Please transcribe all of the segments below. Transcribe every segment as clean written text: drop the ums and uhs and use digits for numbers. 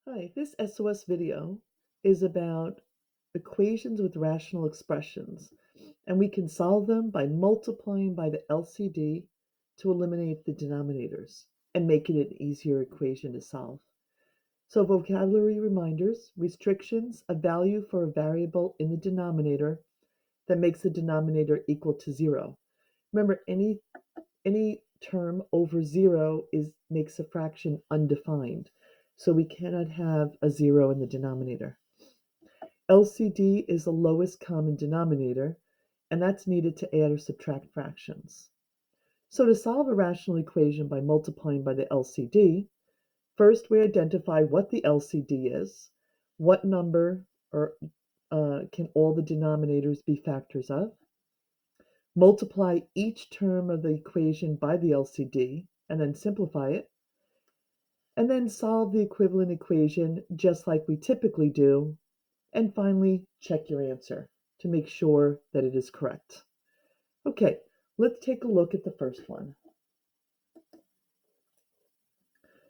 Hi, this SOS video is about equations with rational expressions, and we can solve them by multiplying by the LCD to eliminate the denominators and make it an easier equation to solve. So vocabulary reminders, restrictions, a value for a variable in the denominator that makes the denominator equal to zero. Remember, any term over zero makes a fraction undefined. So we cannot have a zero in the denominator. LCD is the lowest common denominator, and that's needed to add or subtract fractions. So to solve a rational equation by multiplying by the LCD, first we identify what the LCD is, what number or can all the denominators be factors of, multiply each term of the equation by the LCD, and then simplify it, and then solve the equivalent equation just like we typically do, and finally check your answer to make sure that it is correct. Okay, let's take a look at the first one.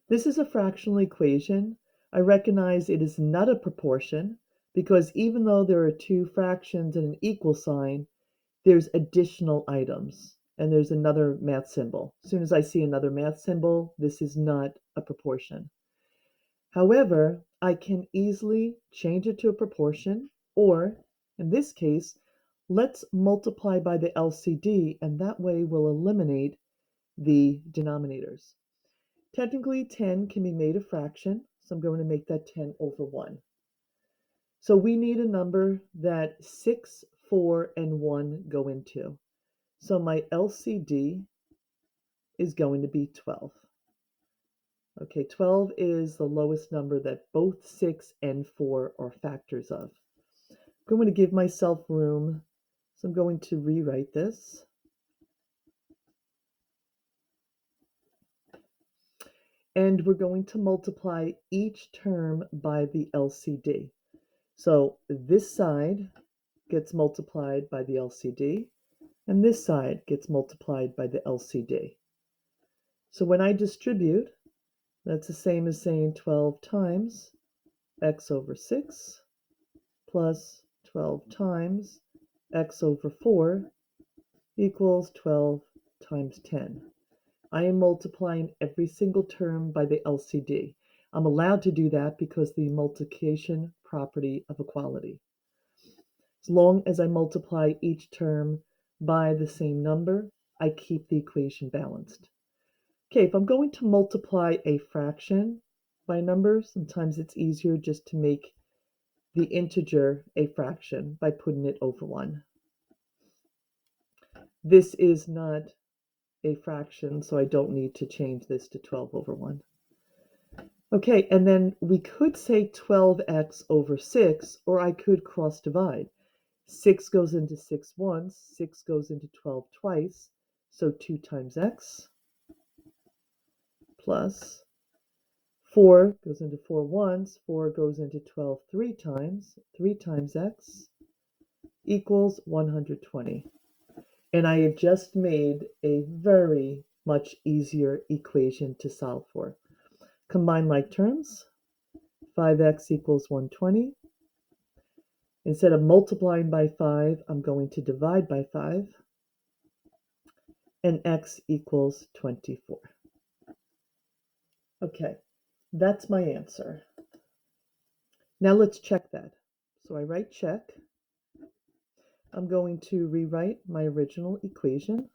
This is a fractional equation. I recognize it is not a proportion because even though there are two fractions and an equal sign, there's additional items and there's another math symbol. As soon as I see another math symbol, this is not a proportion. However, I can easily change it to a proportion, or in this case, let's multiply by the LCD, and that way we'll eliminate the denominators. Technically, 10 can be made a fraction, so I'm going to make that 10 over 1. So we need a number that 6, 4, and 1 go into. So my LCD is going to be 12. Okay, 12 is the lowest number that both 6 and 4 are factors of. I'm going to give myself room, so I'm going to rewrite this. And we're going to multiply each term by the LCD. So this side gets multiplied by the LCD, and this side gets multiplied by the LCD. So when I distribute, that's the same as saying 12 times x over 6 plus 12 times x over 4 equals 12 times 10. I am multiplying every single term by the LCD. I'm allowed to do that because the multiplication property of equality. As long as I multiply each term by the same number, I keep the equation balanced. Okay, if I'm going to multiply a fraction by numbers, sometimes it's easier just to make the integer a fraction by putting it over 1. This is not a fraction, so I don't need to change this to 12 over 1. Okay, and then we could say 12x over 6, or I could cross divide. 6 goes into 6 once, 6 goes into 12 twice, so 2 times x, plus 4 goes into 4 once, 4 goes into 12 3 times x, equals 120. And I have just made a very much easier equation to solve for. Combine like terms, 5x equals 120. Instead of multiplying by 5, I'm going to divide by 5, and x equals 24. Okay, that's my answer. Now let's check that. So I write check. I'm going to rewrite my original equation.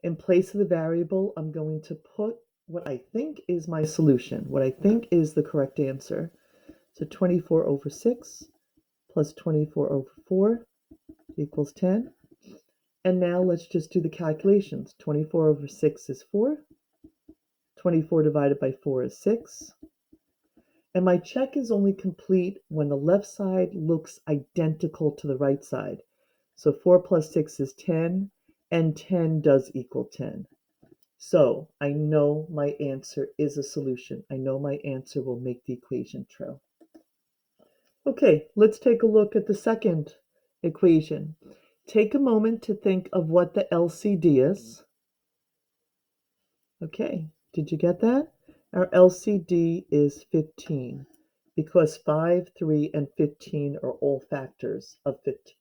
In place of the variable, I'm going to put what I think is my solution, what I think is the correct answer. So 24 over 6 plus 24 over 4 equals 10. And now let's just do the calculations. 24 over 6 is 4. 24 divided by 4 is 6. And my check is only complete when the left side looks identical to the right side. So 4 plus 6 is 10, and 10 does equal 10. So I know my answer is a solution. I know my answer will make the equation true. Okay, let's take a look at the second equation. Take a moment to think of what the LCD is. Okay, did you get that? Our LCD is 15 because 5, 3, and 15 are all factors of 15.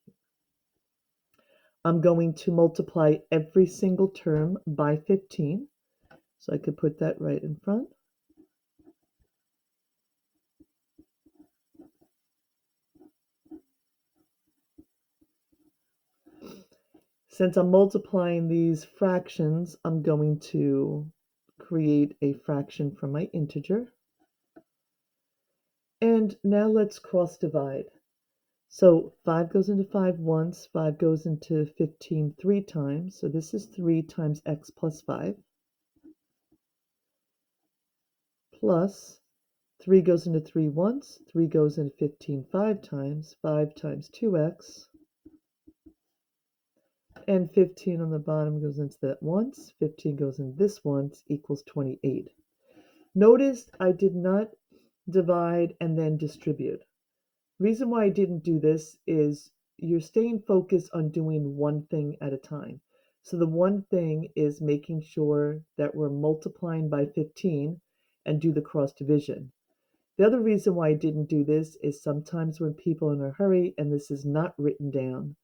I'm going to multiply every single term by 15. So I could put that right in front. Since I'm multiplying these fractions, I'm going to create a fraction from my integer. And now let's cross divide. So 5 goes into 5 once, 5 goes into 15 3 times. So this is 3 times x plus 5. Plus 3 goes into 3 once, 3 goes into 15 5 times, 5 times 2x. And 15 on the bottom goes into that once, 15 goes in this once, equals 28. Notice I did not divide and then distribute. Reason why I didn't do this is you're staying focused on doing one thing at a time. So the one thing is making sure that we're multiplying by 15 and do the cross division. The other reason why I didn't do this is sometimes when people are in a hurry and this is not written down,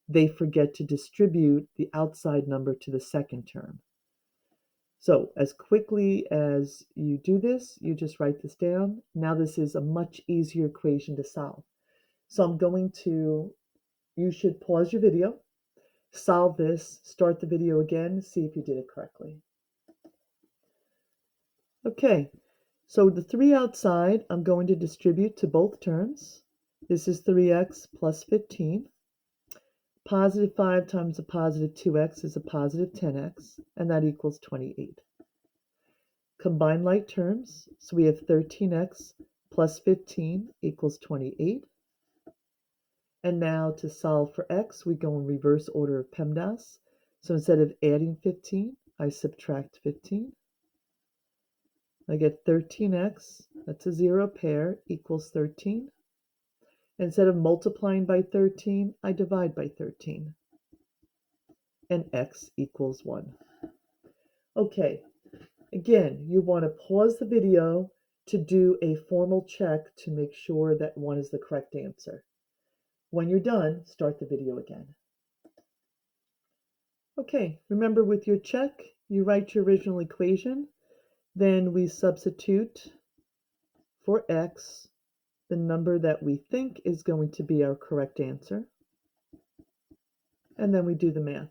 they forget to distribute the outside number to the second term. So as quickly as you do this, you just write this down. Now this is a much easier equation to solve. So I'm going to, you should pause your video, solve this, start the video again, see if you did it correctly. Okay, so the 3 outside, I'm going to distribute to both terms. This is 3x plus 15. Positive 5 times a positive 2x is a positive 10x, and that equals 28. Combine like terms, so we have 13x plus 15 equals 28. And now to solve for x, we go in reverse order of PEMDAS. So instead of adding 15, I subtract 15. I get 13x, that's a zero pair, equals 13. Instead of multiplying by 13, I divide by 13. And x equals 1. Okay, again, you want to pause the video to do a formal check to make sure that 1 is the correct answer. When you're done, start the video again. Okay, remember with your check, you write your original equation, then we substitute for x the number that we think is going to be our correct answer, and then we do the math.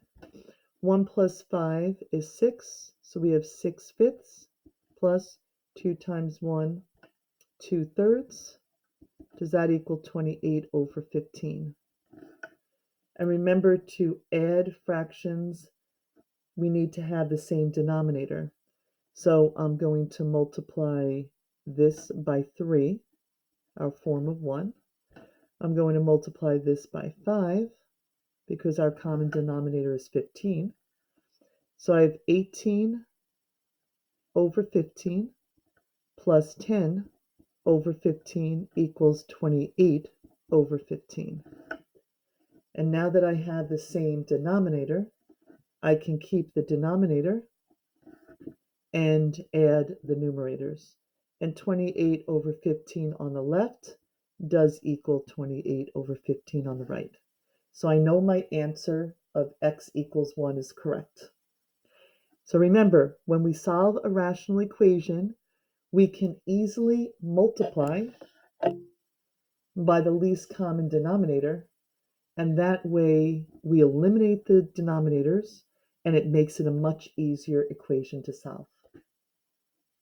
1 plus 5 is 6, so we have 6/5 plus 2 times 1, 2/3. Does that equal 28 over 15? And remember to add fractions, we need to have the same denominator. So I'm going to multiply this by 3, our form of 1. I'm going to multiply this by 5 because our common denominator is 15. So I have 18 over 15 plus 10 over 15 equals 28 over 15. And now that I have the same denominator, I can keep the denominator and add the numerators. And 28 over 15 on the left does equal 28 over 15 on the right. So I know my answer of x equals 1 is correct. So remember, when we solve a rational equation, we can easily multiply by the least common denominator, and that way we eliminate the denominators, and it makes it a much easier equation to solve.